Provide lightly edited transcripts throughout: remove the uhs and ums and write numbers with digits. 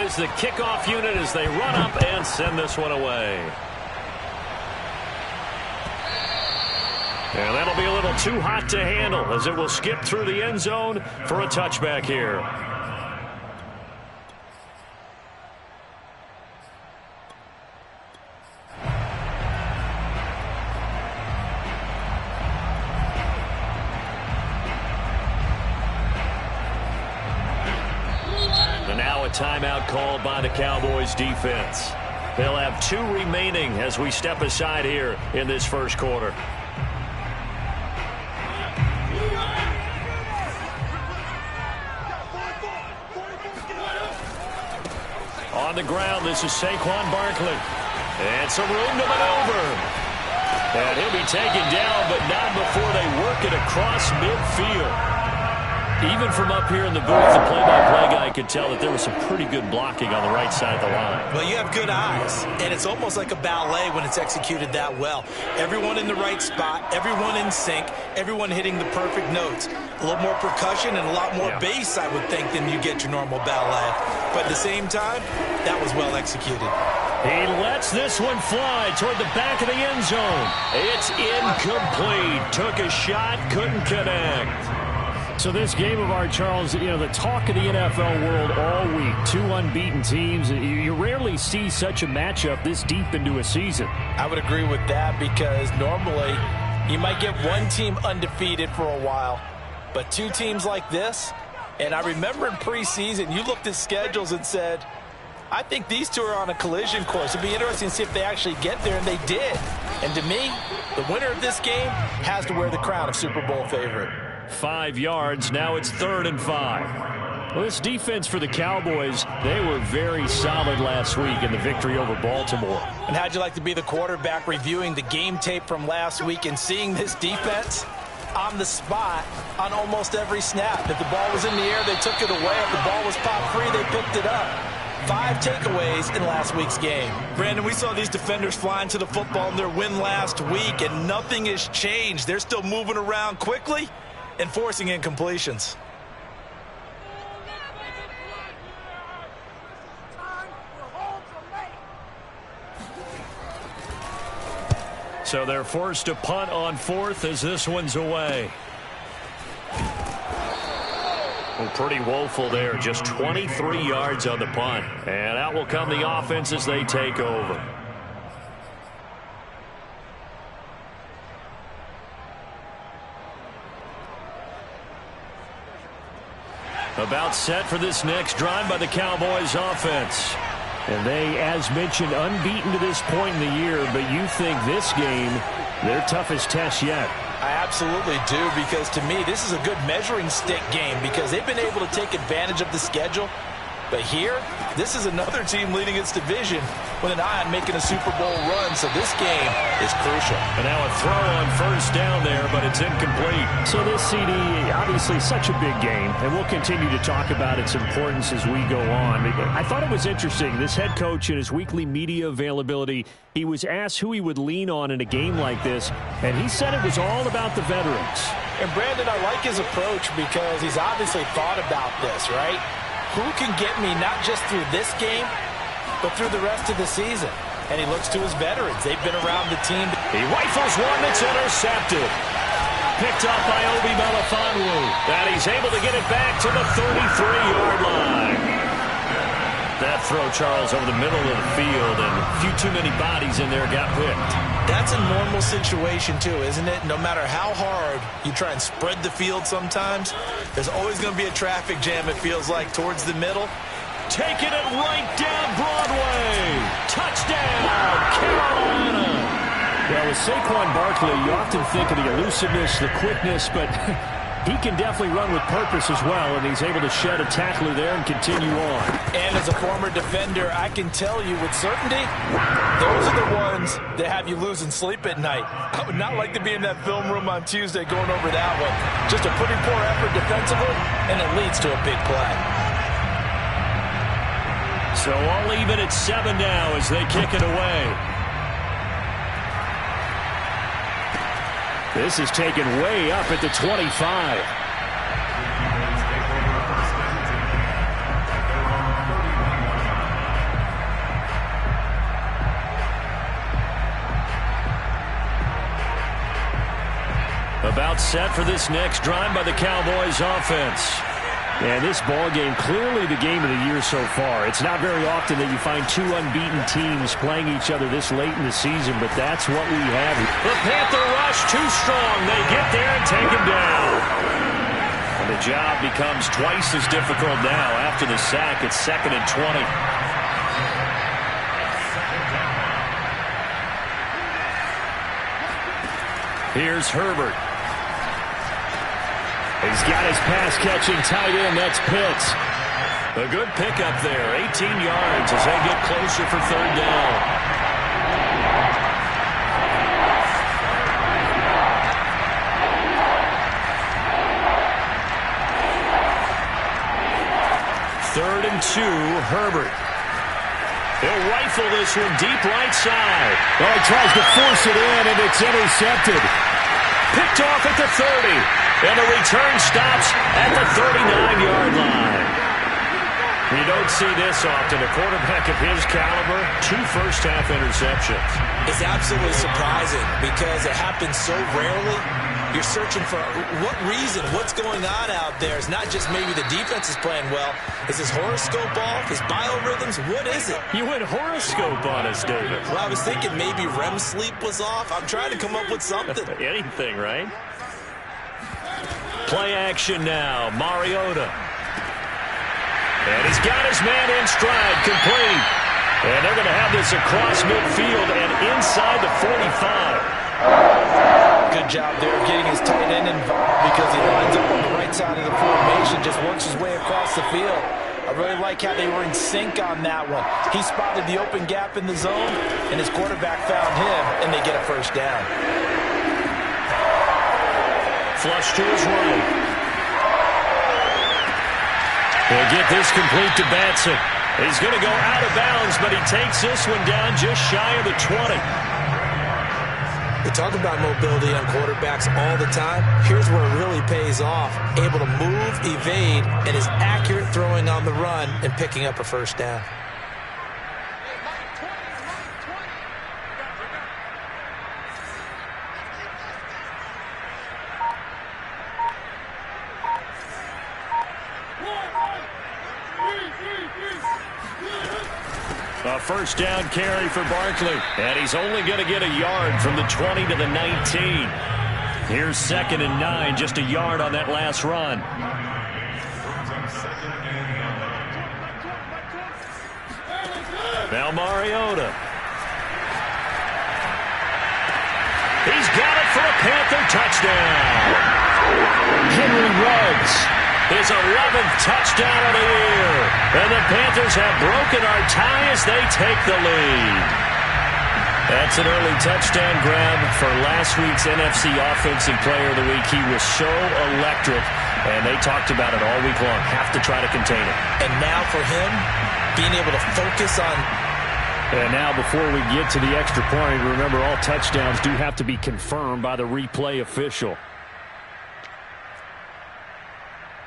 is the kickoff unit as they run up and send this one away. And that'll be a little too hot to handle as it will skip through the end zone for a touchback here. And now a timeout called by the Cowboys defense. They'll have 2 remaining as we step aside here in this first quarter. On the ground, this is Saquon Barkley. And some room to maneuver. And he'll be taken down, but not before they work it across midfield. Even from up here in the booth, the play-by-play guy could tell that there was some pretty good blocking on the right side of the line. Well, you have good eyes, and it's almost like a ballet when it's executed that well. Everyone in the right spot, everyone in sync, everyone hitting the perfect notes. A little more percussion and a lot more bass, I would think, than you get your normal ballet. But at the same time, that was well executed. He lets this one fly toward the back of the end zone. It's incomplete. Took a shot, couldn't connect. So this game of art, Charles, you know, the talk of the NFL world all week. 2 unbeaten teams. You rarely see such a matchup this deep into a season. I would agree with that because normally you might get one team undefeated for a while, but 2 teams like this, and I remember in preseason you looked at schedules and said, I think these 2 are on a collision course. It'd be interesting to see if they actually get there, and they did. And to me, the winner of this game has to wear the crown of Super Bowl favorite. 5 yards. Now it's 3rd and 5. Well, this defense for the Cowboys, they were very solid last week in the victory over Baltimore. And how'd you like to be the quarterback reviewing the game tape from last week and seeing this defense on the spot on almost every snap? If the ball was in the air, they took it away. If the ball was popped free, they picked it up. 5 takeaways in last week's game. Brandon, we saw these defenders flying to the football in their win last week, and nothing has changed. They're still moving around quickly and forcing incompletions. So they're forced to punt on 4th as this one's away. Well, pretty woeful there. Just 23 yards on the punt. And out will come the offense as they take over. About set for this next drive by the Cowboys offense. And they, as mentioned, unbeaten to this point in the year, but you think this game, their toughest test yet. I absolutely do, because to me, this is a good measuring stick game because they've been able to take advantage of the schedule. But here, this is another team leading its division with an eye on making a Super Bowl run, so this game is crucial. And now a throw on 1st down there, but it's incomplete. So this CD, obviously such a big game, and we'll continue to talk about its importance as we go on. I thought it was interesting, this head coach in his weekly media availability, he was asked who he would lean on in a game like this, and he said it was all about the veterans. And Brandon, I like his approach because he's obviously thought about this, right? Who can get me not just through this game, but through the rest of the season? And he looks to his veterans. They've been around the team. He rifles one that's intercepted. Picked up by Obi Melifonwu. And he's able to get it back to the 33-yard line. That throw, Charles, over the middle of the field, and a few too many bodies in there got picked. That's a normal situation, too, isn't it? No matter how hard you try and spread the field sometimes, there's always going to be a traffic jam, it feels like, towards the middle. Taking it right down Broadway. Touchdown, Carolina. Well, with Saquon Barkley, you often think of the elusiveness, the quickness, but he can definitely run with purpose as well, and he's able to shed a tackler there and continue on. And as a former defender, I can tell you with certainty, those are the ones that have you losing sleep at night. I would not like to be in that film room on Tuesday going over that one. Just a pretty poor effort defensively, and it leads to a big play. So all even at 7 now as they kick it away. This is taken way up at the 25. About set for this next drive by the Cowboys offense. And this ball game, clearly the game of the year so far. It's not very often that you find two unbeaten teams playing each other this late in the season, but that's what we have. The Panther rush too strong. They get there and take him down. And the job becomes twice as difficult now after the sack. It's 2nd and 20. Here's Herbert. He's got his pass-catching tight end. That's Pitts. A good pickup there. 18 yards as they get closer for 3rd down. Third and 2, Herbert. He'll rifle this one deep right side. Oh, he tries to force it in, and it's intercepted. Picked off at the 30. And the return stops at the 39-yard line. You don't see this often. A quarterback of his caliber, 2 first-half interceptions. It's absolutely surprising because it happens so rarely. You're searching for what reason, what's going on out there. It's not just maybe the defense is playing well. Is his horoscope off? His biorhythms? What is it? You went horoscope on us, David. Well, I was thinking maybe REM sleep was off. I'm trying to come up with something. Anything, right? Play action now. Mariota. And he's got his man in stride, complete. And they're going to have this across midfield and inside the 45. Good job there getting his tight end involved because he lines up on the right side of the formation, just works his way across the field. I really like how they were in sync on that one. He spotted the open gap in the zone, and his quarterback found him, and they get a first down. Flush to his right. He'll get this complete to Batson. He's going to go out of bounds, but he takes this one down just shy of the 20. We talk about mobility on quarterbacks all the time. Here's where it really pays off. Able to move, evade, and is accurate throwing on the run and picking up a first down. A first down carry for Barkley. And he's only going to get a yard from the 20 to the 19. Here's 2nd and 9, just a yard on that last run. Now Mariota. He's got it for a Panther touchdown. Henry Ruggs. His 11th touchdown of the year. And the Panthers have broken our tie as they take the lead. That's an early touchdown grab for last week's NFC Offensive Player of the Week. He was so electric, and they talked about it all week long. Have to try to contain it. And now for him, being able to focus on... And now before we get to the extra point, remember all touchdowns do have to be confirmed by the replay official.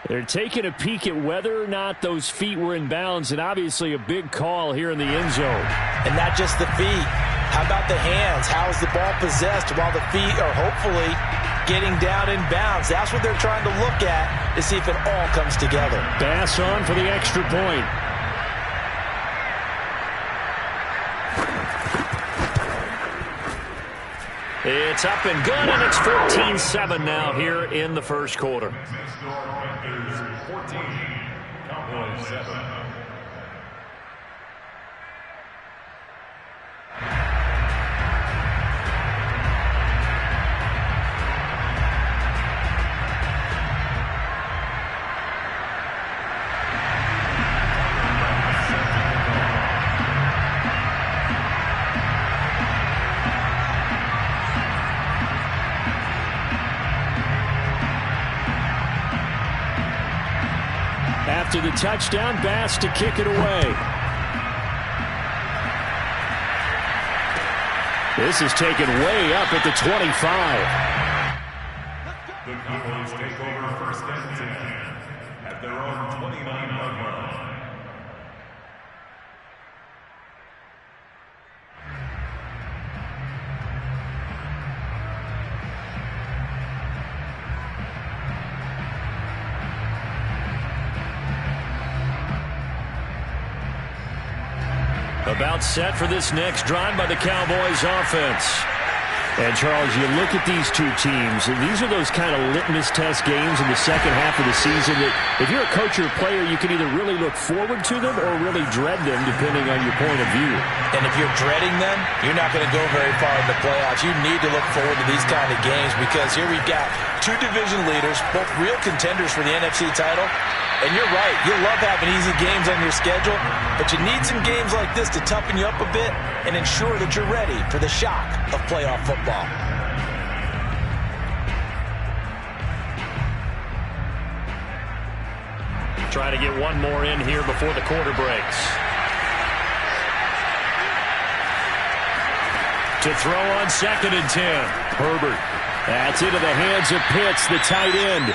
They're taking a peek at whether or not those feet were in bounds, and obviously a big call here in the end zone. And not just the feet. How about the hands? How is the ball possessed while the feet are hopefully getting down in bounds? That's what they're trying to look at to see if it all comes together. Bass on for the extra point. It's up and good, and it's 14-7 now here in the first quarter. 14, Cowboys 7. After the touchdown, Bass to kick it away. This is taken way up at the 25. The Cowboys take over first and 10 at their own 29-yard line. About set for this next drive by the Cowboys offense. And, Charles, you look at these two teams, and these are those kind of litmus test games in the second half of the season that if you're a coach or a player, you can either really look forward to them or really dread them, depending on your point of view. And if you're dreading them, you're not going to go very far in the playoffs. You need to look forward to these kind of games because here we've got two division leaders, both real contenders for the NFC title. And you're right, you'll love having easy games on your schedule, but you need some games like this to toughen you up a bit and ensure that you're ready for the shock of playoff football. Try to get one more in here before the quarter breaks. To throw on 2nd and 10. Herbert. That's into the hands of Pitts, the tight end.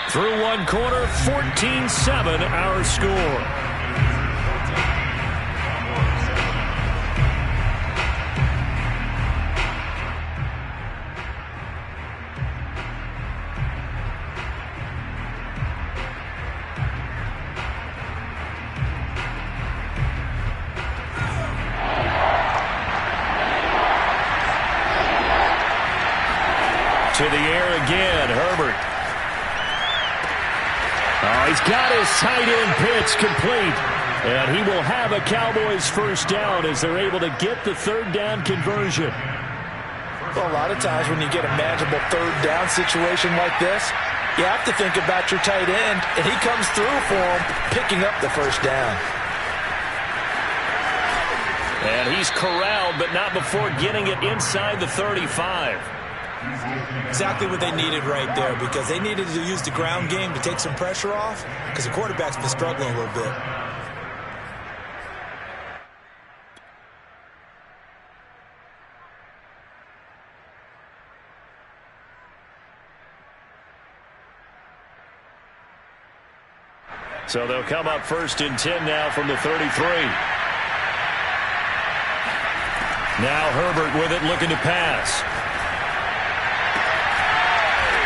Through one quarter, 14-7 our score. To the air again, Herbert. Oh, he's got his tight end Pitts complete. And he will have a Cowboys first down as they're able to get the third down conversion. Well, a lot of times when you get a manageable third down situation like this, you have to think about your tight end, and he comes through for him, picking up the first down. And he's corralled, but not before getting it inside the 35. Exactly what they needed right there because they needed to use the ground game to take some pressure off because the quarterback's been struggling a little bit. So they'll come up 1st and 10 now from the 33. Now Herbert with it looking to pass.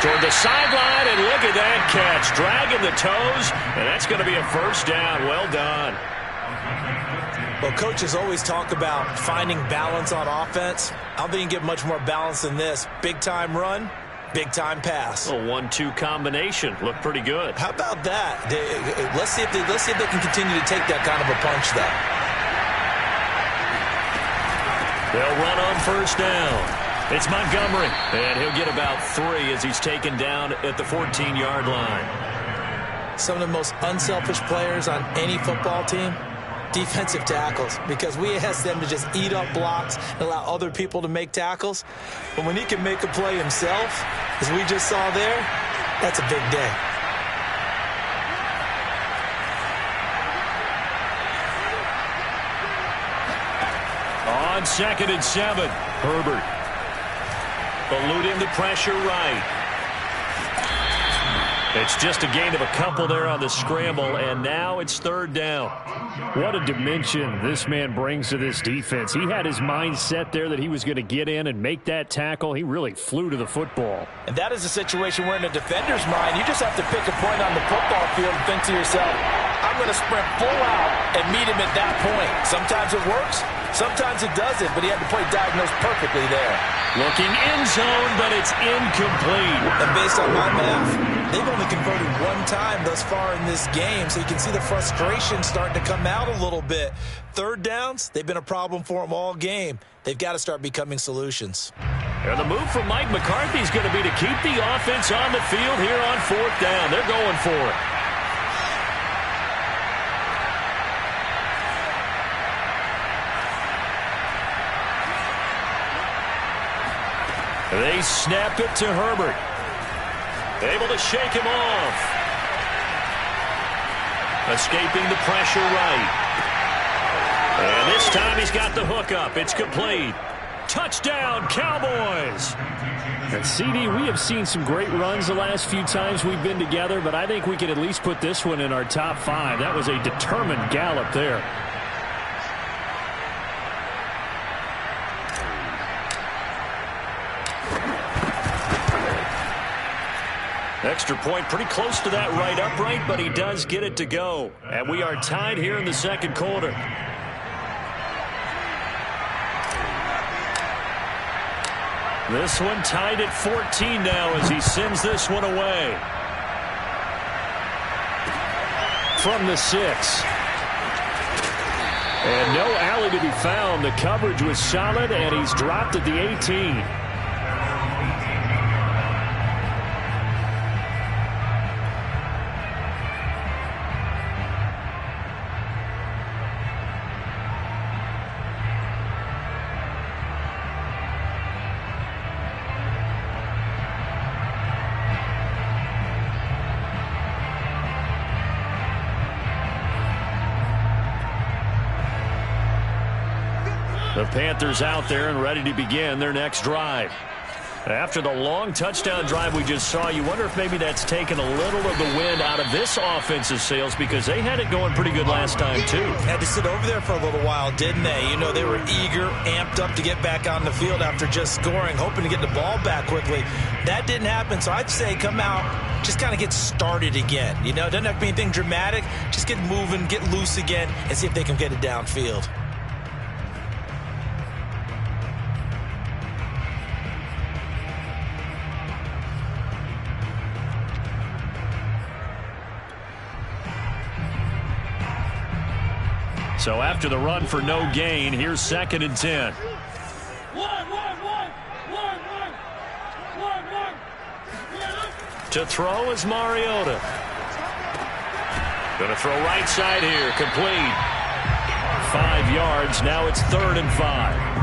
Toward the sideline, and look at that catch. Dragging the toes, and that's going to be a first down. Well done. Well, coaches always talk about finding balance on offense. I don't think you can get much more balance than this. Big-time run, big-time pass. A 1-2 combination. Looked pretty good. How about that? Let's see if they can continue to take that kind of a punch, though. They'll run on first down. It's Montgomery, and he'll get about 3 as he's taken down at the 14-yard line. Some of the most unselfish players on any football team, defensive tackles, because we ask them to just eat up blocks and allow other people to make tackles. But when he can make a play himself, as we just saw there, that's a big day. On 2nd and 7, Herbert. Eluding the pressure right. It's just a gain of a couple there on the scramble, and now it's 3rd down. What a dimension this man brings to this defense. He had his mind set there that he was going to get in and make that tackle. He really flew to the football. And that is a situation where in a defender's mind, you just have to pick a point on the football field and think to yourself, I'm going to sprint full out and meet him at that point. Sometimes it works, sometimes it doesn't, but he had the play diagnosed perfectly there. Looking in zone, but it's incomplete. And based on my math, they've only converted one time thus far in this game, so you can see the frustration starting to come out a little bit. Third downs, they've been a problem for them all game. They've got to start becoming solutions. And the move from Mike McCarthy is going to be to keep the offense on the field here on 4th down. They're going for it. They snap it to Herbert. Able to shake him off. Escaping the pressure right. And this time he's got the hook up. It's complete. Touchdown, Cowboys. And CD, we have seen some great runs the last few times we've been together, but I think we can at least put this one in our top 5. That was a determined gallop there. Extra point pretty close to that right upright, but he does get it to go. And we are tied here in the 2nd quarter. This one tied at 14 now as he sends this one away. From the 6. And no alley to be found. The coverage was solid, and he's dropped at the 18. The Panthers out there and ready to begin their next drive. After the long touchdown drive we just saw, you wonder if maybe that's taken a little of the wind out of this offensive sails, because they had it going pretty good last time too. Had to sit over there for a little while, didn't they? You know, they were eager, amped up to get back on the field after just scoring, hoping to get the ball back quickly. That didn't happen, so I'd say come out, just kind of get started again. You know, it doesn't have to be anything dramatic. Just get moving, get loose again, and see if they can get it downfield. So after the run for no gain, here's 2nd and 10. To throw is Mariota. Going to throw right side here, complete. 5 yards, now it's 3rd and 5.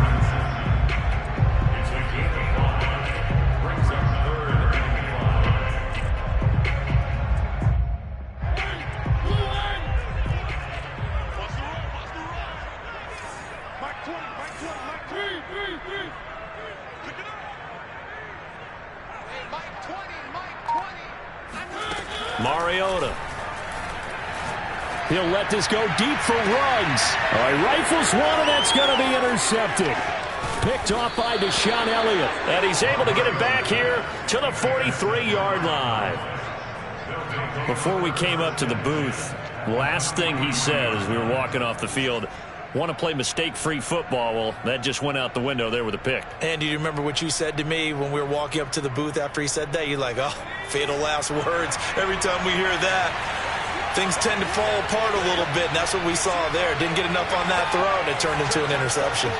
Mariota. He'll let this go deep for Ruggs. All right, rifles one, and that's going to be intercepted. Picked off by Deshaun Elliott. And he's able to get it back here to the 43-yard line. Before we came up to the booth, last thing he said as we were walking off the field, want to play mistake-free football. Well, that just went out the window there with a pick. And do you remember what you said to me when we were walking up to the booth after he said that? You're like, oh, fatal last words. Every time we hear that, things tend to fall apart a little bit, and that's what we saw there. Didn't get enough on that throw, and it turned into an interception.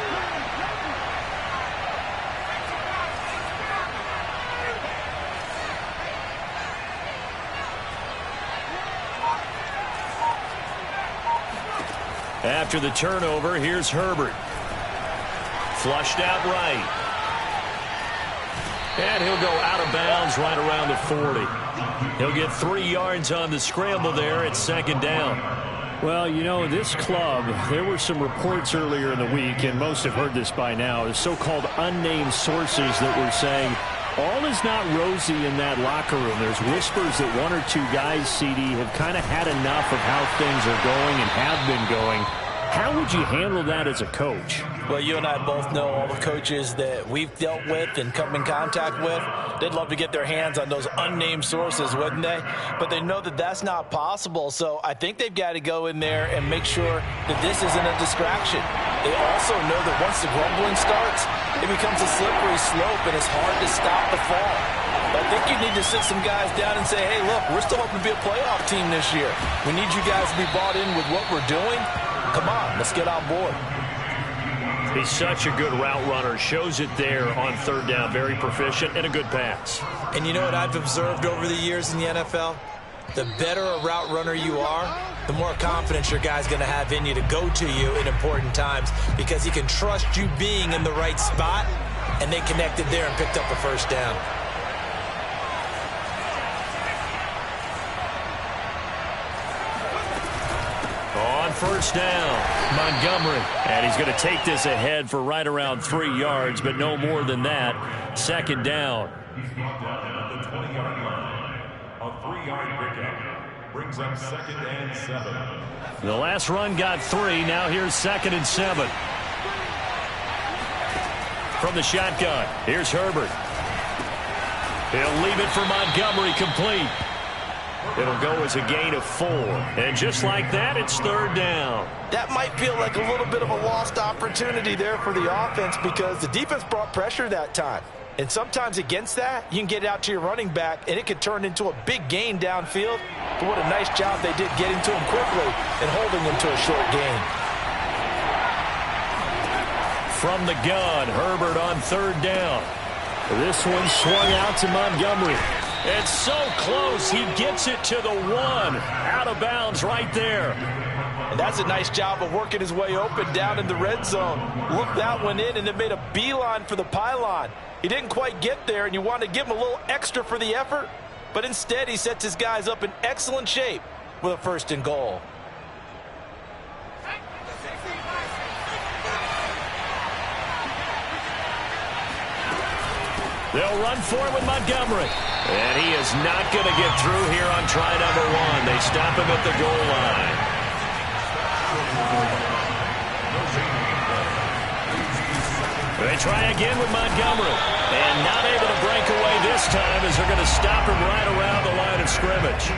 After the turnover, here's Herbert. Flushed out right. And he'll go out of bounds right around the 40. He'll get 3 yards on the scramble there at 2nd down. Well, you know, this club, there were some reports earlier in the week, and most have heard this by now, the so-called unnamed sources that were saying all is not rosy in that locker room. There's whispers that 1 or 2 guys, CD, have kind of had enough of how things are going and have been going. How would you handle that as a coach? Well, you and I both know all the coaches that we've dealt with and come in contact with. They'd love to get their hands on those unnamed sources, wouldn't they? But they know that that's not possible. So I think they've got to go in there and make sure that this isn't a distraction. They also know that once the grumbling starts, it becomes a slippery slope, and it's hard to stop the fall. But I think you need to sit some guys down and say, hey, look, we're still hoping to be a playoff team this year. We need you guys to be bought in with what we're doing. Come on, let's get on board. He's such a good route runner. Shows it there on 3rd down. Very proficient and a good pass. And you know what I've observed over the years in the NFL? The better a route runner you are, the more confidence your guy's going to have in you to go to you in important times, because he can trust you being in the right spot, and they connected there and picked up a 1st down. On 1st down, Montgomery. And he's going to take this ahead for right around 3 yards, but no more than that. 2nd down. He's brought down at the 20-yard line. A 3-yard pickup brings up 2nd and 7. The last run got 3. Now here's 2nd and 7. From the shotgun, here's Herbert. He'll leave it for Montgomery, complete. It'll go as a gain of 4. And just like that, it's 3rd down. That might feel like a little bit of a lost opportunity there for the offense, because the defense brought pressure that time. And sometimes against that, you can get it out to your running back, and it could turn into a big gain downfield. But what a nice job they did getting to him quickly and holding him to a short gain. From the gun, Herbert on 3rd down. This one swung out to Montgomery. It's so close, he gets it to the 1. Out of bounds right there. And that's a nice job of working his way open down in the red zone. Looked that one in and then made a beeline for the pylon. He didn't quite get there, and you want to give him a little extra for the effort. But instead, he sets his guys up in excellent shape with a 1st and goal. They'll run for it with Montgomery. And he is not going to get through here on try number 1. They stop him at the goal line. They try again with Montgomery. And not able to break away this time as they're going to stop him right around the line of scrimmage.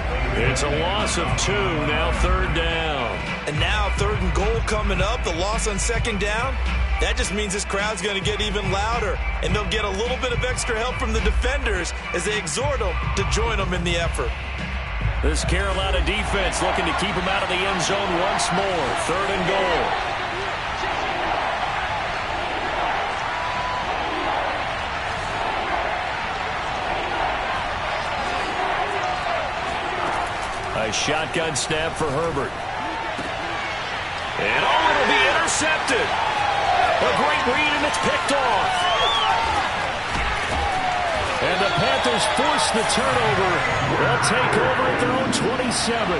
It's a loss of 2, now 3rd down. And now 3rd and goal coming up, the loss on 2nd down. That just means this crowd's going to get even louder, and they'll get a little bit of extra help from the defenders as they exhort them to join them in the effort. This Carolina defense looking to keep them out of the end zone once more. 3rd and goal. A shotgun snap for Herbert. And it'll be intercepted. A great read, and it's picked off. And the Panthers force the turnover. They'll take over at their own 27.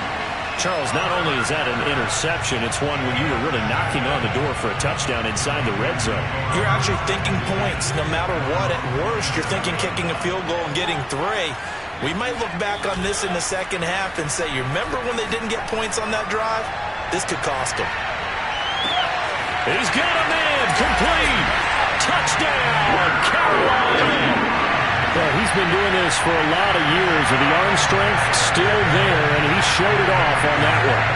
Charles, not only is that an interception, it's one when you were really knocking on the door for a touchdown inside the red zone. You're actually thinking points no matter what. At worst, you're thinking kicking a field goal and getting 3. We might look back on this in the second half and say, you remember when they didn't get points on that drive? This could cost them. He's got a man, complete. Touchdown, Carolina. Well, he's been doing this for a lot of years, and the arm strength still there, and he showed it off on that one.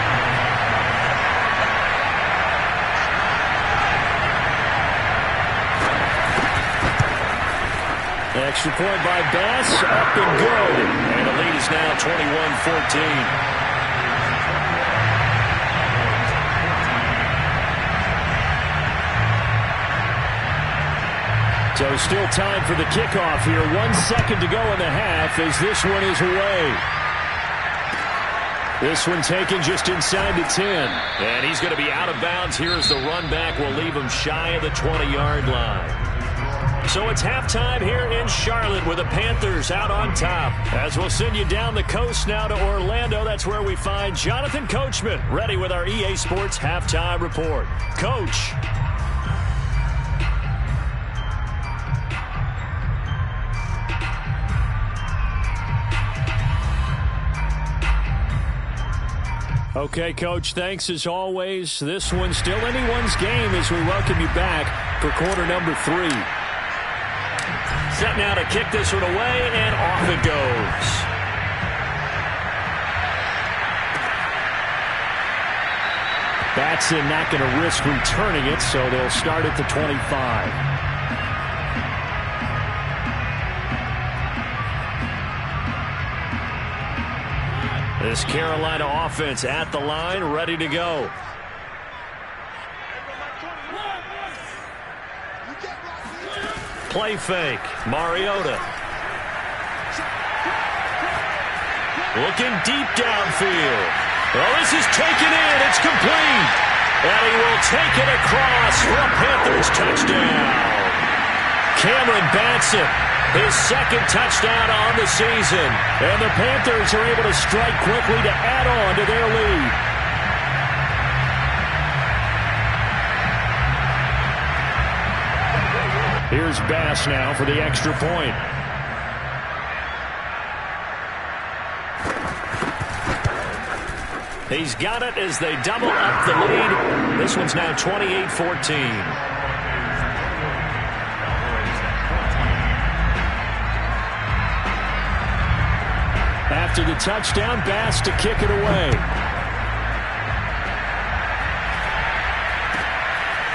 Extra point by Bass, up and good. And the lead is now 21-14. So still time for the kickoff here. 1 second to go in the half as this one is away. This one taken just inside the 10. And he's going to be out of bounds here as the run back will leave him shy of the 20-yard line. So it's halftime here in Charlotte with the Panthers out on top. As we'll send you down the coast now to Orlando, that's where we find Jonathan Coachman ready with our EA Sports halftime report. Coach. Okay, Coach, thanks as always. This one's still anyone's game as we welcome you back for quarter number 3. Set now to kick this one away, and off it goes. Batson not going to risk returning it, so they'll start at the 25. This Carolina offense at the line, ready to go. Play fake, Mariota. Looking deep downfield. Well, this is taken in. It's complete. And he will take it across for a Panthers touchdown. Cameron Batson, his second touchdown on the season. And the Panthers are able to strike quickly to add on to their lead. Here's Bass now for the extra point. He's got it as they double up the lead. This one's now 28-14. After the touchdown, Bass to kick it away.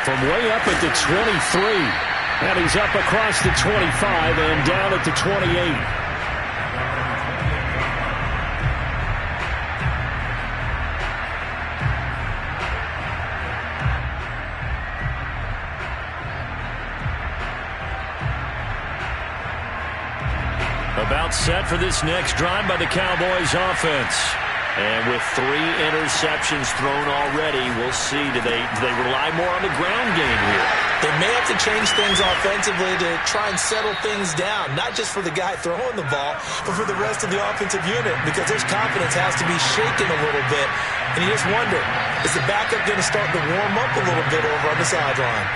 From way up at the 23. And he's up across the 25 and down at the 28. About set for this next drive by the Cowboys offense. And with 3 interceptions thrown already, we'll see. Do they rely more on the ground game here? They may have to change things offensively to try and settle things down, not just for the guy throwing the ball, but for the rest of the offensive unit, because his confidence has to be shaken a little bit. And you just wonder, is the backup going to start to warm up a little bit over on the sideline?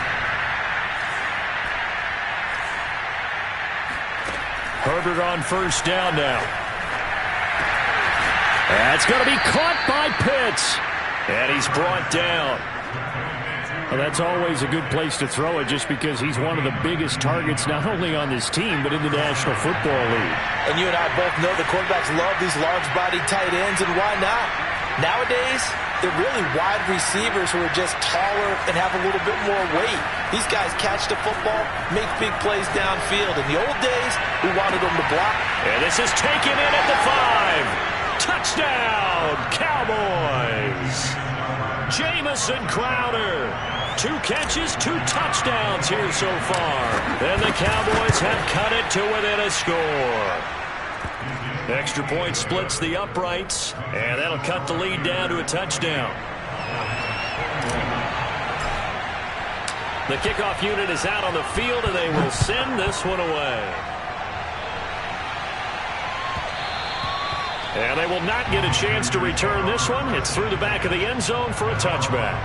Herbert on first down now. That's going to be caught by Pitts. And he's brought down. Well, that's always a good place to throw it just because he's one of the biggest targets not only on this team but in the National Football League. And you and I both know the quarterbacks love these large-bodied tight ends, and why not? Nowadays, they're really wide receivers who are just taller and have a little bit more weight. These guys catch the football, make big plays downfield. In the old days, we wanted them to block. And this is taken in at the 5. Touchdown, Cowboys. Jamison Crowder. 2 catches, 2 touchdowns here so far. And the Cowboys have cut it to within a score. Extra point splits the uprights, and that'll cut the lead down to a touchdown. The kickoff unit is out on the field, and they will send this one away. And they will not get a chance to return this one. It's through the back of the end zone for a touchback.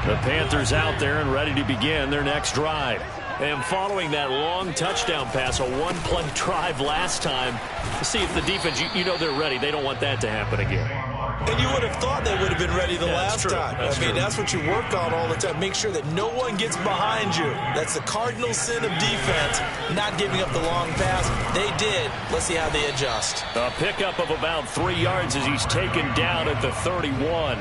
The Panthers out there and ready to begin their next drive. And following that long touchdown pass, a 1-play drive last time, see if the defense, you know they're ready. They don't want that to happen again. And you would have thought they would have been ready the last time. That's what you work on all the time. Make sure that no one gets behind you. That's the cardinal sin of defense, not giving up the long pass. They did. Let's see how they adjust. A pickup of about 3 yards as he's taken down at the 31.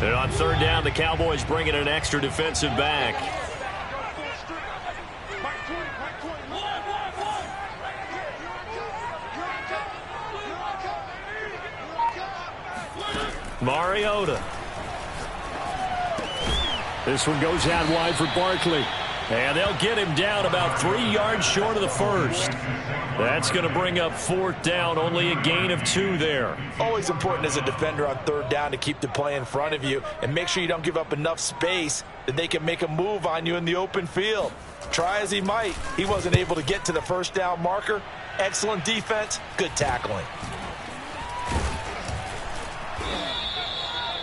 And on third down, the Cowboys bring in an extra defensive back. Mariota. This one goes out wide for Barkley. And they'll get him down about 3 yards short of the first. That's going to bring up 4th down, only a gain of 2 there. Always important as a defender on third down to keep the play in front of you and make sure you don't give up enough space that they can make a move on you in the open field. Try as he might, he wasn't able to get to the first down marker. Excellent defense, good tackling.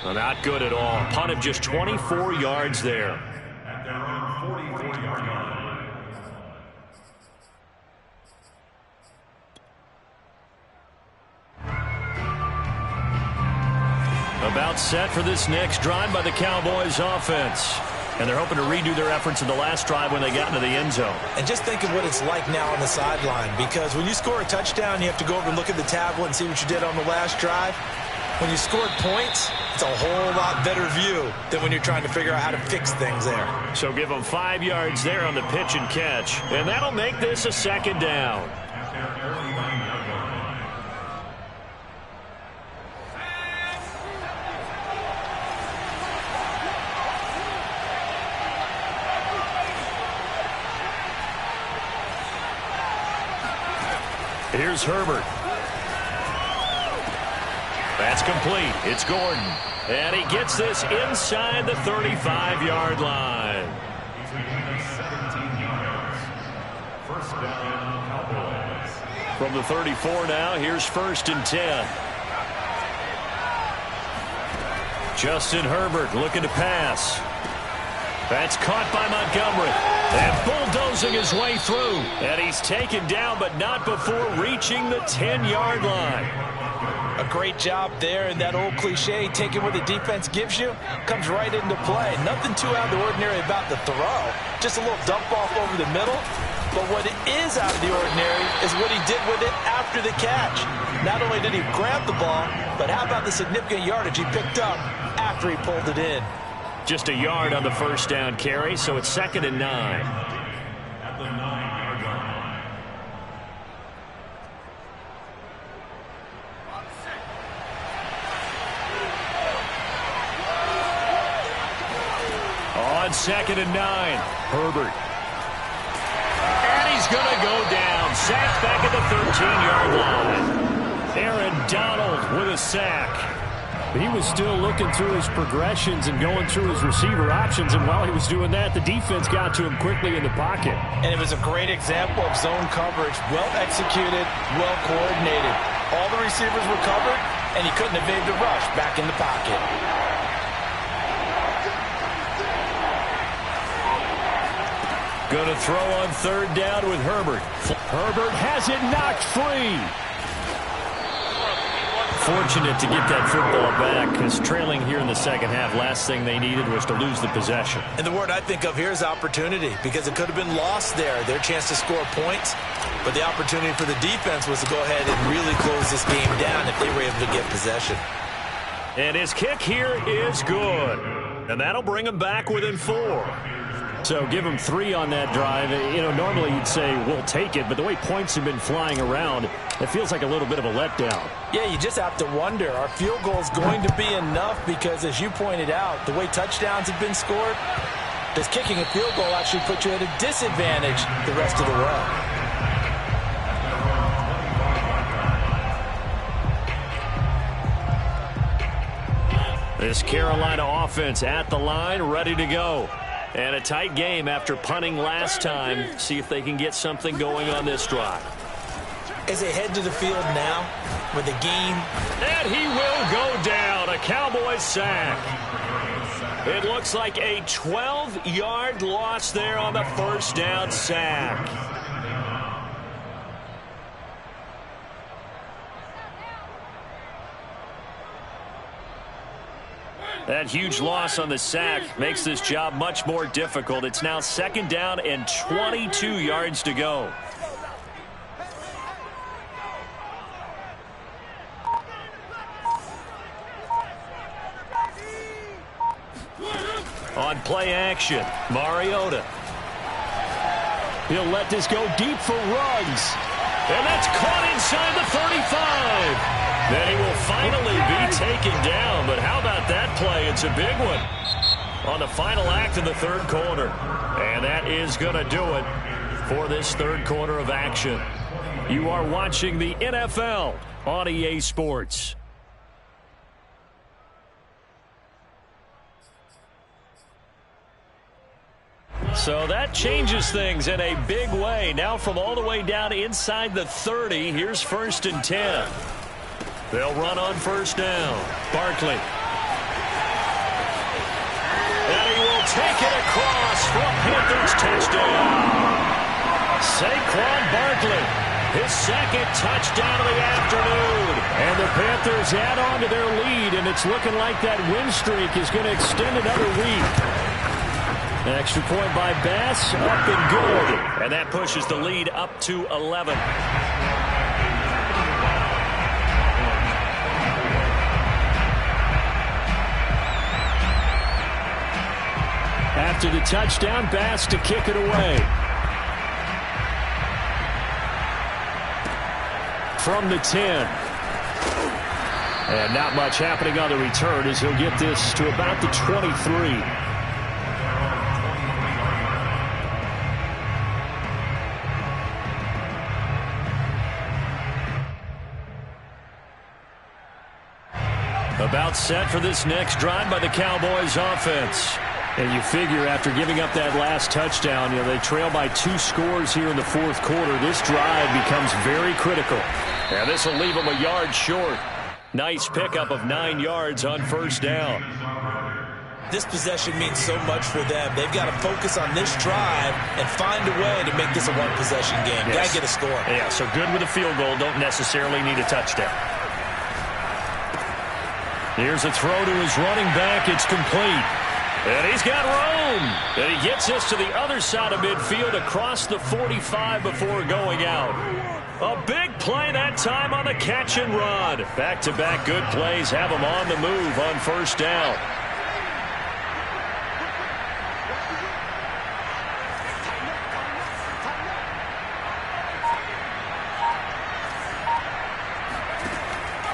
Well, not good at all. Punt of just 24 yards there. At their own 44-yard line. About set for this next drive by the Cowboys offense. And they're hoping to redo their efforts in the last drive when they got into the end zone. And just think of what it's like now on the sideline, because when you score a touchdown, you have to go over and look at the tablet and see what you did on the last drive. When you scored points, it's a whole lot better view than when you're trying to figure out how to fix things there. So give them 5 yards there on the pitch and catch. And that'll make this a 2nd down. Here's Herbert. That's complete. It's Gordon. And he gets this inside the 35-yard line. First down, Cowboys. From the 34 now, here's 1st and 10. Justin Herbert looking to pass. That's caught by Montgomery. And bulldozing his way through. And he's taken down, but not before reaching the 10-yard line. A great job there, and that old cliche, taking what the defense gives you, comes right into play. Nothing too out of the ordinary about the throw. Just a little dump off over the middle. But what is out of the ordinary is what he did with it after the catch. Not only did he grab the ball, but how about the significant yardage he picked up after he pulled it in? Just a yard on the first down carry, so it's 2nd and 9. At the 9-yard line. On 2nd and 9, Herbert. And he's going to go down. Sacked back at the 13-yard line. Aaron Donald with a sack. He was still looking through his progressions and going through his receiver options, and while he was doing that, the defense got to him quickly in the pocket. And it was a great example of zone coverage. Well executed, well coordinated. All the receivers were covered, and he couldn't evade the rush back in the pocket. Going to throw on 3rd down with Herbert. Herbert has it knocked free. Fortunate to get that football back, because trailing here in the second half, last thing they needed was to lose the possession. And the word I think of here is opportunity, because it could have been lost there, their chance to score points. But the opportunity for the defense was to go ahead and really close this game down if they were able to get possession. And his kick here is good. And that'll bring him back within 4. So give him 3 on that drive. You know, normally you'd say we'll take it, but the way points have been flying around, it feels like a little bit of a letdown. Yeah, you just have to wonder, are field goals going to be enough? Because as you pointed out, the way touchdowns have been scored, does kicking a field goal actually put you at a disadvantage the rest of the way? This Carolina offense at the line, ready to go. And a tight game after punting last time. See if they can get something going on this drive. As they head to the field now with the game. And he will go down. A Cowboys sack. It looks like a 12-yard loss there on the first down sack. That huge loss on the sack makes this job much more difficult. It's now 2nd down and 22 yards to go. On play action, Mariota. He'll let this go deep for Ruggs. And that's caught inside the 35. Then he will finally be taken down. But how about that play? It's a big one on the final act of the 3rd quarter. And that is going to do it for this 3rd quarter of action. You are watching the NFL on EA Sports. So that changes things in a big way. Now from all the way down inside the 30, here's 1st and 10. They'll run on 1st down. Barkley. And he will take it across for a Panthers touchdown. Saquon Barkley, his 2nd touchdown of the afternoon. And the Panthers add on to their lead, and it's looking like that win streak is going to extend another week. An extra point by Bass, up and good. And that pushes the lead up to 11. After the touchdown, Bass to kick it away. From the 10. And not much happening on the return as he'll get this to about the 23. About set for this next drive by the Cowboys offense. And you figure after giving up that last touchdown, you know, they trail by 2 scores here in the 4th quarter. This drive becomes very critical. And this will leave them a yard short. Nice pickup of 9 yards on 1st down. This possession means so much for them. They've got to focus on this drive and find a way to make this a one-possession game. Yes. Got to get a score. Yeah, so good with a field goal. Don't necessarily need a touchdown. Here's a throw to his running back. It's complete. And he's got room. And he gets this to the other side of midfield across the 45 before going out. A big play that time on the catch and run. Back-to-back good plays have him on the move on first down.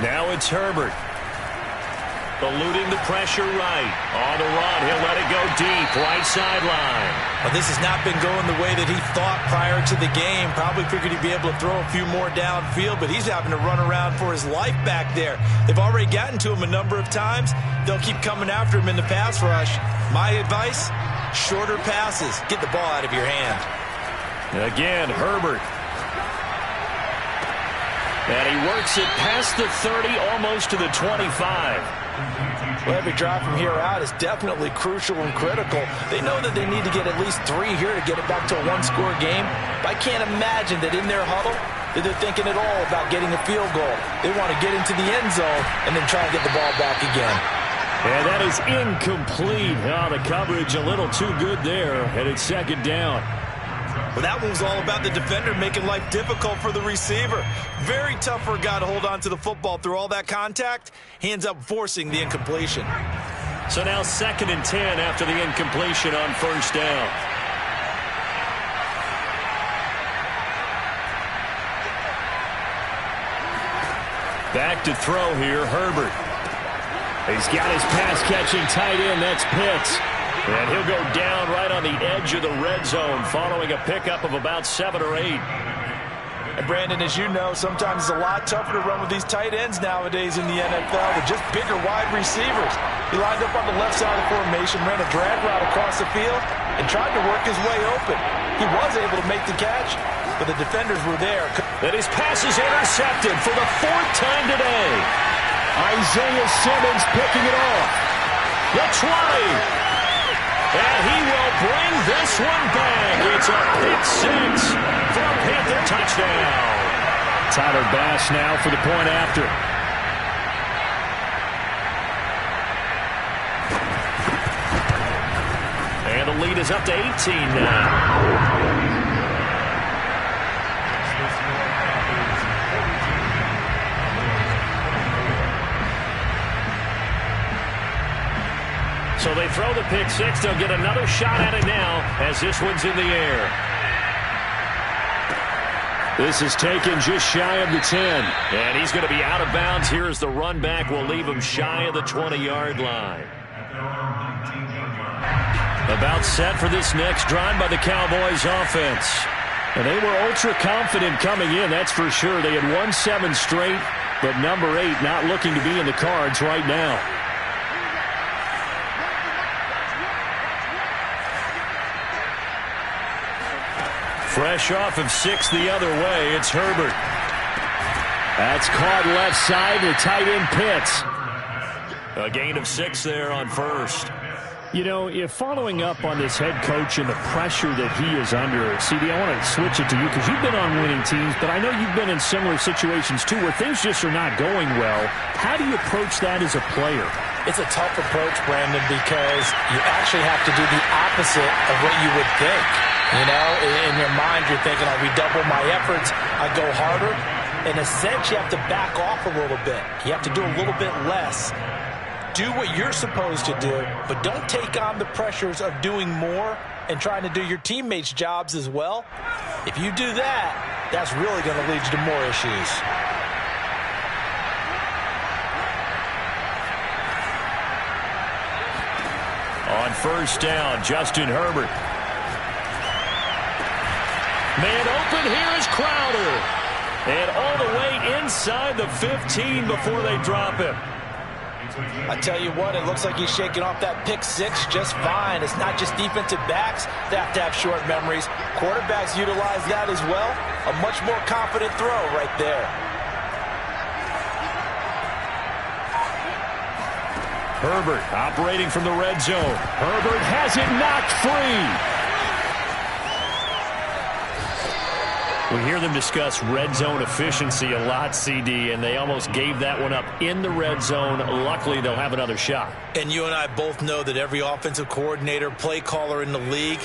Now it's Herbert. Eluding the pressure right. On the run, he'll let it go deep. Right sideline. Well, this has not been going the way that he thought prior to the game. Probably figured he'd be able to throw a few more downfield, but he's having to run around for his life back there. They've already gotten to him a number of times. They'll keep coming after him in the pass rush. My advice, shorter passes. Get the ball out of your hand. Again, Herbert. And he works it past the 30, almost to the 25. Well, every drive from here out is definitely crucial and critical. They know that they need to get at least 3 here to get it back to a one-score game. But I can't imagine that in their huddle that they're thinking at all about getting a field goal. They want to get into the end zone and then try and get the ball back again. And that is incomplete. Oh, the coverage a little too good there, and it's second down. Well, that one was all about the defender making life difficult for the receiver. Very tough for a guy to hold on to the football through all that contact. He ends up forcing the incompletion. So now 2nd and 10 after the incompletion on first down. Back to throw here, Herbert. He's got his pass-catching tight end. That's Pitts. And he'll go down right on the edge of the red zone following a pickup of about 7 or 8. And Brandon, as you know, sometimes it's a lot tougher to run with these tight ends nowadays in the NFL with just bigger wide receivers. He lined up on the left side of the formation, ran a drag route across the field, and tried to work his way open. He was able to make the catch, but the defenders were there. And his pass is intercepted for the 4th time today. Isaiah Simmons picking it off. The 20. And he will bring this one back. It's a pick 6 for a Panther touchdown. Tyler Bass now for the point after. And the lead is up to 18 now. So they throw the pick 6. They'll get another shot at it now as this one's in the air. This is taken just shy of the 10. And he's going to be out of bounds. Here's the run back. Will leave him shy of the 20-yard line. About set for this next drive by the Cowboys offense. And they were ultra confident coming in, that's for sure. They had won 7 straight, but number 8 not looking to be in the cards right now. Fresh off of 6 the other way, it's Herbert. That's caught left side to tight end Pitts. A gain of 6 there on first. You know, if following up on this head coach and the pressure that he is under, CD, I want to switch it to you because you've been on winning teams, but I know you've been in similar situations too where things just are not going well. How do you approach that as a player? It's a tough approach, Brandon, because you actually have to do the opposite of what you would think. You know, in your mind, you're thinking, I redouble my efforts, I go harder. In a sense, you have to back off a little bit. You have to do a little bit less. Do what you're supposed to do, but don't take on the pressures of doing more and trying to do your teammates' jobs as well. If you do that, that's really going to lead you to more issues. On first down, Justin Herbert. Man open, here is Crowder. And all the way inside the 15 before they drop him. I tell you what, it looks like he's shaking off that pick 6 just fine. It's not just defensive backs that have to have short memories. Quarterbacks utilize that as well. A much more confident throw right there. Herbert operating from the red zone. Herbert has it knocked free. We hear them discuss red zone efficiency a lot, CD, and they almost gave that one up in the red zone. Luckily, they'll have another shot. And you and I both know that every offensive coordinator, play caller in the league,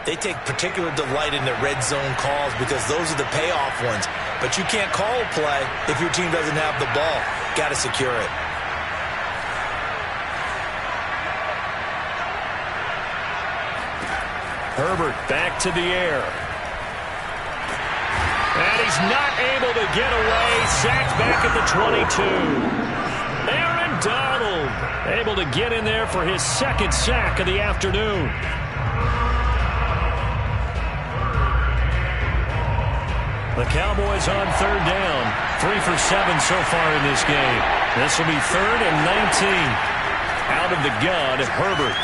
they take particular delight in their red zone calls because those are the payoff ones. But you can't call a play if your team doesn't have the ball. Got to secure it. Herbert back to the air. And he's not able to get away. Sacked back at the 22. Aaron Donald able to get in there for his second sack of the afternoon. The Cowboys on third down. 3 for 7 so far in this game. This will be 3rd and 19. Out of the gun, Herbert.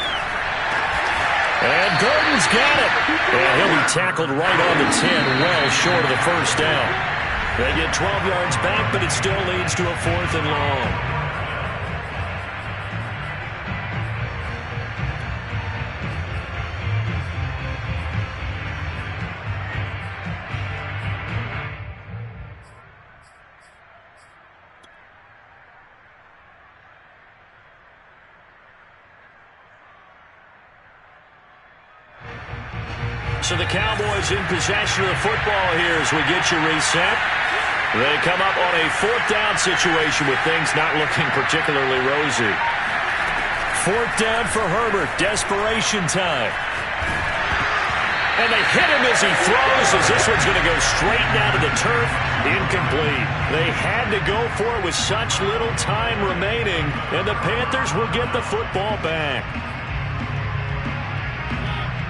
And Gordon's got it. And he'll be tackled right on the 10, well short of the first down. They get 12 yards back, but it still leads to a 4th and long. So the Cowboys in possession of the football here as we get you reset. They come up on a 4th down situation with things not looking particularly rosy. 4th down for Herbert. Desperation time. And they hit him as he throws, as this one's going to go straight down to the turf. Incomplete. They had to go for it with such little time remaining, and the Panthers will get the football back.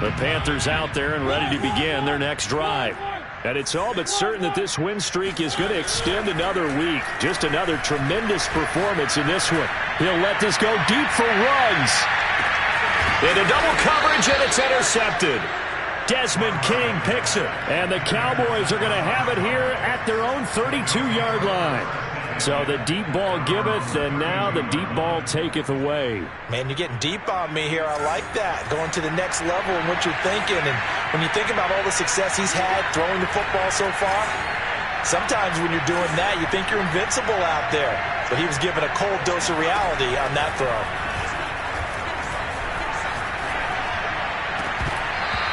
The Panthers out there and ready to begin their next drive. And it's all but certain that this win streak is going to extend another week. Just another tremendous performance in this one. He'll let this go deep for Ruggs. Into double coverage, and it's intercepted. Desmond King picks it. And the Cowboys are going to have it here at their own 32-yard line. So the deep ball giveth, and now the deep ball taketh away. Man, you're getting deep on me here. I like that. Going to the next level in what you're thinking. And when you think about all the success he's had throwing the football so far, sometimes when you're doing that, you think you're invincible out there. But he was given a cold dose of reality on that throw.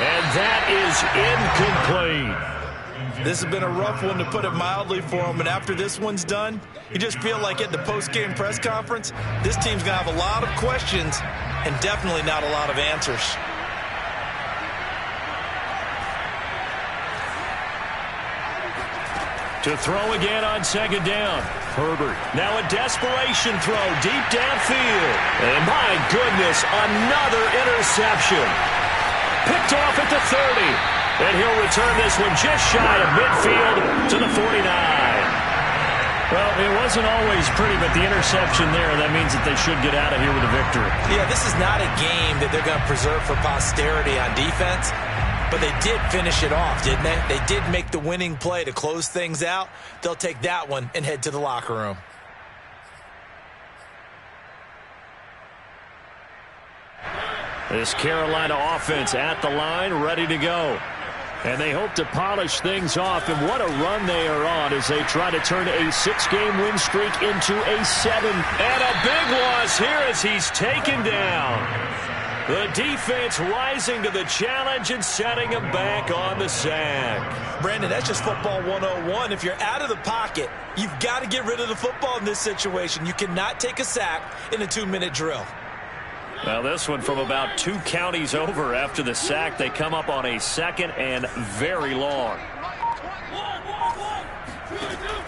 And that is incomplete. This has been a rough one, to put it mildly, for him. And after this one's done, you just feel like at the post-game press conference, this team's going to have a lot of questions and definitely not a lot of answers. To throw again on 2nd down. Herbert. Now a desperation throw deep downfield. And my goodness, another interception. Picked off at the 30. And he'll return this one just shy of midfield to the 49. Well, it wasn't always pretty, but the interception there, that means that they should get out of here with a victory. Yeah, this is not a game that they're going to preserve for posterity on defense, but they did finish it off, didn't they? They did make the winning play to close things out. They'll take that one and head to the locker room. This Carolina offense at the line, ready to go. And they hope to polish things off, and what a run they are on as they try to turn a 6-game win streak into a 7. And a big loss here as he's taken down. The defense rising to the challenge and setting him back on the sack. Brandon, that's just football 101. If you're out of the pocket, you've got to get rid of the football in this situation. You cannot take a sack in a 2-minute drill. Now this one from about 2 counties over after the sack. They come up on a 2nd and very long.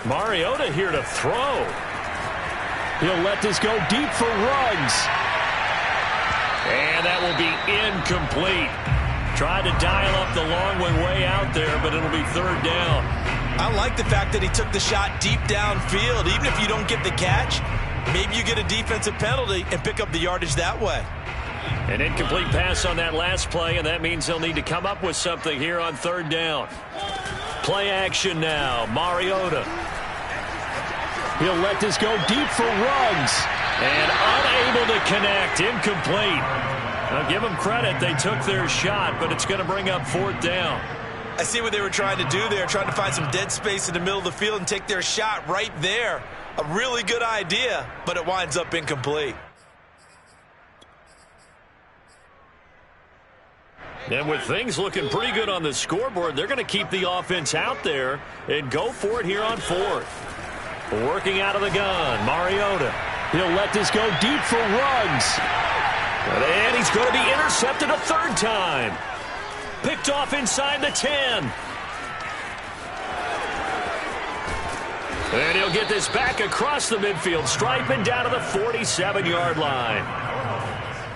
Mariota here to throw. He'll let this go deep for Ruggs. And that will be incomplete. Tried to dial up the long one way out there, but it'll be 3rd down. I like the fact that he took the shot deep downfield. Even if you don't get the catch, maybe you get a defensive penalty and pick up the yardage that way. An incomplete pass on that last play, and that means they'll need to come up with something here on 3rd down. Play action now. Mariota. He'll let this go deep for Ruggs. And unable to connect. Incomplete. Now, give them credit. They took their shot, but it's going to bring up 4th down. I see what they were trying to do there, trying to find some dead space in the middle of the field and take their shot right there. A really good idea, but it winds up incomplete. And with things looking pretty good on the scoreboard, they're going to keep the offense out there and go for it here on 4th. Working out of the gun, Mariota. He'll let this go deep for Ruggs. And he's going to be intercepted a 3rd time. Picked off inside the 10. And he'll get this back across the midfield stripe and down to the 47-yard line.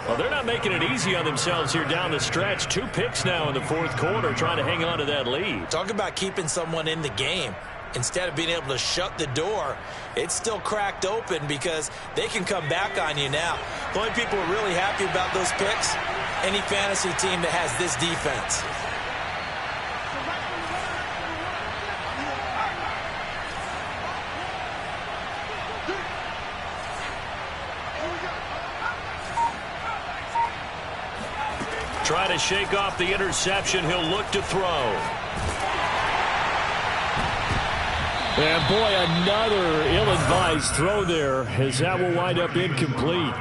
Well, they're not making it easy on themselves here down the stretch. 2 picks now in the 4th quarter, trying to hang on to that lead. Talk about keeping someone in the game. Instead of being able to shut the door, it's still cracked open because they can come back on you now. The only people who are really happy about those picks, any fantasy team that has this defense. Try to shake off the interception. He'll look to throw. And boy, another ill-advised throw there, as that will wind up incomplete.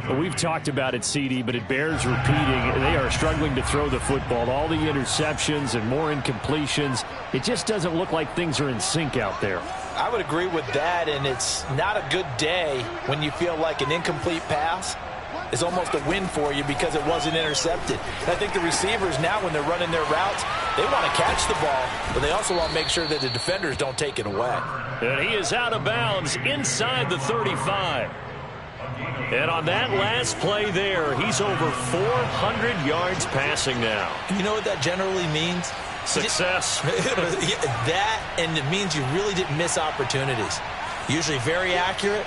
Well, we've talked about it, CD, but it bears repeating. They are struggling to throw the football. All the interceptions and more incompletions. It just doesn't look like things are in sync out there. I would agree with that, and it's not a good day when you feel like an incomplete pass is almost a win for you because it wasn't intercepted. And I think the receivers now, when they're running their routes, they want to catch the ball, but they also want to make sure that the defenders don't take it away. And he is out of bounds inside the 35. And on that last play there, he's over 400 yards passing now. You know what that generally means? Success. That, and it means you really didn't miss opportunities. Usually very accurate.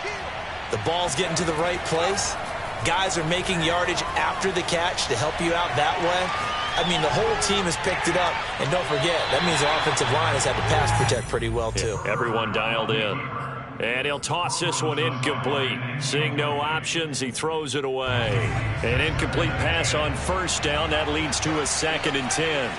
The ball's getting to the right place. Guys are making yardage after the catch to help you out that way. I mean, the whole team has picked it up. And don't forget, that means the offensive line has had to pass protect pretty well, too. Yeah, everyone dialed in. And he'll toss this one incomplete. Seeing no options, he throws it away. An incomplete pass on 1st down. That leads to a 2nd and 10.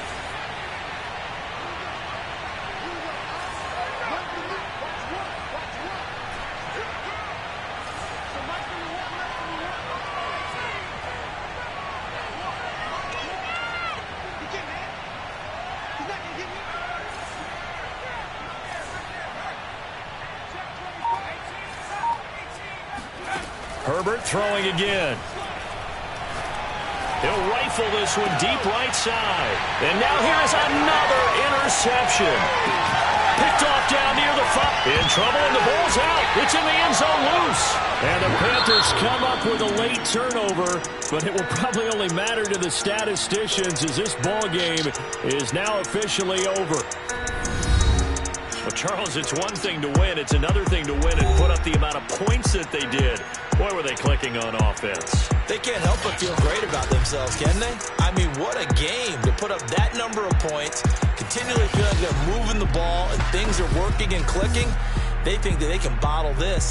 Herbert throwing again. He'll rifle this one deep right side. And now here is another interception. Picked off down near the 5. In trouble, and the ball's out. It's in the end zone loose. And the Panthers come up with a late turnover, but it will probably only matter to the statisticians as this ball game is now officially over. Well, Charles, it's one thing to win. It's another thing to win and put up the amount of points that they did. Boy, were they clicking on offense. They can't help but feel great about themselves, can they? I mean, what a game to put up that number of points, continually feel like they're moving the ball and things are working and clicking. They think that they can bottle this